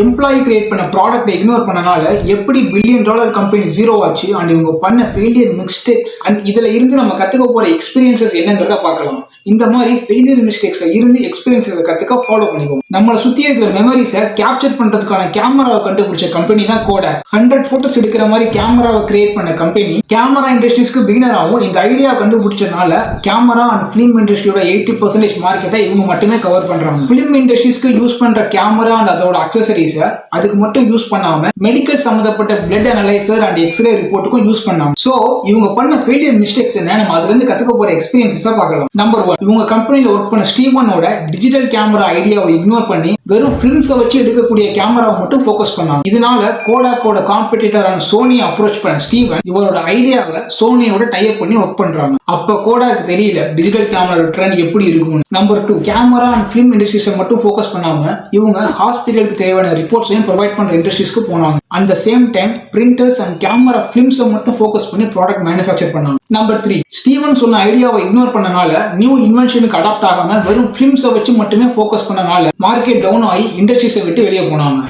Employee create பண்ண product ignore பண்ணனால எப்படி $1 பில்லியன் கம்பெனி ஜீரோ ஆச்சு அண்ட் இவங்க பண்ண ஃபெயிலியர் மிஸ்டேக்ஸ் அண்ட் இதுல இருந்து நம்ம கத்துக்க போற எக்ஸ்பீரியன்சஸ் என்னங்கிறத பார்க்கலாம். இந்த மாதிரி ஃபெயிலியர் மிஸ்டேக்ஸ்ல இருந்து எக்ஸ்பீரியன்ஸை கத்துக்க ஃபாலோ பண்ணிக்கோங்க. நம்மளை சுத்தி இருக்கிற மெமரிஸை கேப்சர் பண்றதுக்கான கேமராவை கண்டுபிடிச்ச கம்பெனி தான் கோடாக். 100 போட்டோஸ் எடுக்கிற மாதிரி கேமராவை கிரியேட் பண்ண கம்பெனி கேமரா இண்டஸ்ட்ரீஸ்க்கு பிகினர் ஆகும். இந்த ஐடியா கண்டுபிடிச்சனால கேமரா அண்ட் பிலிம் இண்டஸ்ட்ரியோட 80% மார்க்கெட்டை இவங்க மட்டுமே கவர் பண்றாங்க. பிலிம் இண்டஸ்ட்ரீஸ்க்கு யூஸ் பண்ற கேமரா அண்ட் அதோட அக்சசரிஸை அதுக்கு மட்டும் யூஸ் பண்ணாம மெடிக்கல் சம்பந்தப்பட்ட பிளட் அனலைசர் அண்ட் எக்ஸ்ரே ரிப்போர்ட்டுக்கும் யூஸ் பண்ணாங்க. சோ இவங்க பண்ண ஃபெயிலியர் மிஸ்டேக்ஸ் என்ன, நம்ம அதுல இருந்து கத்துக்க போற எக்ஸ்பீரியன்ஸா பார்க்கலாம். நம்பர் 1, இவங்க கம்பெனில ஒர்க் பண்ண ஸ்டீவனோட டிஜிட்டல் கேமரா ஐடியாவை இக்னோர் பண்ணி வெறும் பிலிம்ஸை வச்சு எடுக்கக்கூடிய கேமராவை மட்டும் ஃபோக்கஸ் பண்ணாங்க. இதனால கோடாக்கோட காம்படிட்டரான சோனியை அப்ரோச் பண்ண ஸ்டீவன் இவரோட ஐடியாவை சோனியோட டைப் பண்ணி ஒர்க் பண்றாங்க. அப்ப கோடாக்கு தெரியல டிஜிட்டல் கேமரா ட்ரெண்ட் எப்படி இருக்கும். நம்பர் 2, கேமரா அண்ட் பிலிம் இண்டஸ்ட்ரீஸை மட்டும் ஃபோக்கஸ் பண்ணாம இவங்க ஹாஸ்பிட்டலுக்கு தேவையான ரிப்போர்ட்ஸையும் ப்ரொவைட் பண்ற இண்டஸ்ட்ரீஸ்க்கு போனாங்க. அந்த same time printers and camera பிலிம்ஸை மட்டும் ஃபோக்கஸ் பண்ணி ப்ராடக்ட் மேனுஃபேக்சர் பண்ணாங்க. நம்பர் 3, ஸ்டீவன் சொன்ன ஐடியாவை இக்னோர் பண்ணனால நியூ இன்வென்ஷனுக்கு அடாப்ட் ஆகாம வெறும் பிலிம்ஸை வச்சு மட்டுமே ஃபோக்கஸ் பண்ணனால மார்க்கெட் டவுன் ஆகி இண்டஸ்ட்ரீஸை விட்டு வெளியே போனாங்க.